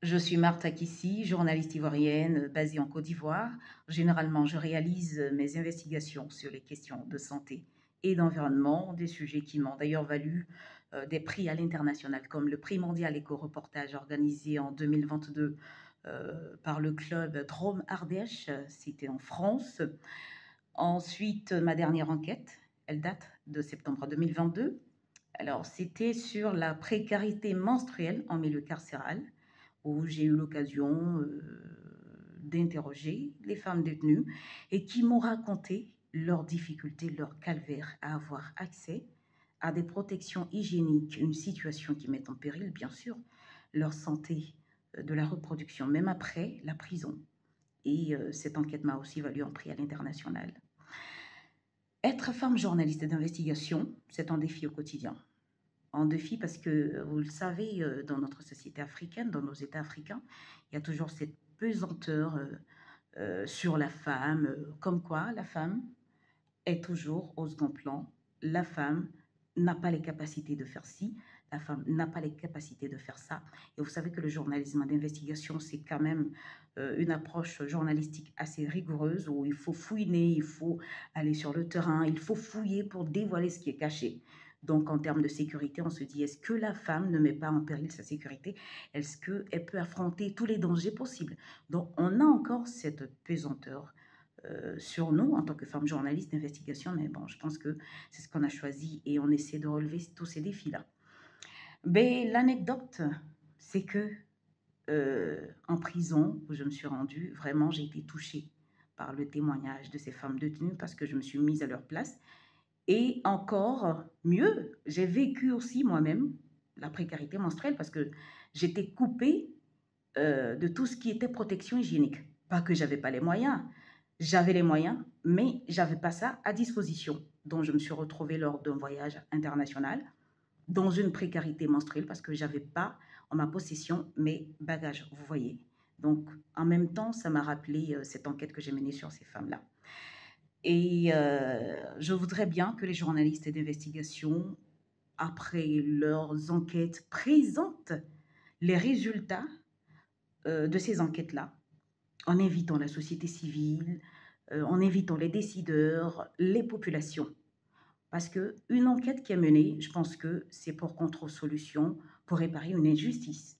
Je suis Martha Kissi, journaliste ivoirienne basée en Côte d'Ivoire. Généralement, je réalise mes investigations sur les questions de santé et d'environnement, des sujets qui m'ont d'ailleurs valu des prix à l'international, comme le prix mondial éco-reportage organisé en 2022 par le club Drôme Ardèche, c'était en France. Ensuite, ma dernière enquête, elle date de septembre 2022. Alors, c'était sur la précarité menstruelle en milieu carcéral où j'ai eu l'occasion d'interroger les femmes détenues et qui m'ont raconté leurs difficultés, leur calvaire à avoir accès à des protections hygiéniques, une situation qui met en péril, bien sûr, leur santé de la reproduction, même après la prison. Et cette enquête m'a aussi valu un prix à l'international. Être femme journaliste d'investigation, c'est un défi au quotidien. Un défi parce que, vous le savez, dans notre société africaine, dans nos États africains, il y a toujours cette pesanteur sur la femme, comme quoi la femme est toujours au second plan. La femme n'a pas les capacités de faire ci, la femme n'a pas les capacités de faire ça. Et vous savez que le journalisme d'investigation, c'est quand même une approche journalistique assez rigoureuse où il faut fouiner, il faut aller sur le terrain, il faut fouiller pour dévoiler ce qui est caché. Donc, en termes de sécurité, on se dit, est-ce que la femme ne met pas en péril sa sécurité? Est-ce qu'elle peut affronter tous les dangers possibles? Donc, on a encore cette pesanteur sur nous en tant que femme journaliste d'investigation, mais bon, je pense que c'est ce qu'on a choisi et on essaie de relever tous ces défis-là. Mais l'anecdote, c'est que en prison où je me suis rendue, vraiment, j'ai été touchée par le témoignage de ces femmes détenues parce que je me suis mise à leur place. Et encore mieux, j'ai vécu aussi moi-même la précarité menstruelle parce que j'étais coupée de tout ce qui était protection hygiénique. Pas que j'avais pas les moyens, j'avais les moyens, mais j'avais pas ça à disposition. Donc je me suis retrouvée lors d'un voyage international dans une précarité menstruelle parce que j'avais pas en ma possession mes bagages, vous voyez. Donc en même temps, ça m'a rappelé cette enquête que j'ai menée sur ces femmes-là. Et je voudrais bien que les journalistes d'investigation, après leurs enquêtes, présentent les résultats de ces enquêtes-là, en invitant la société civile, en invitant les décideurs, les populations. Parce qu'une enquête qui est menée, je pense que c'est pour contre-solution, pour réparer une injustice.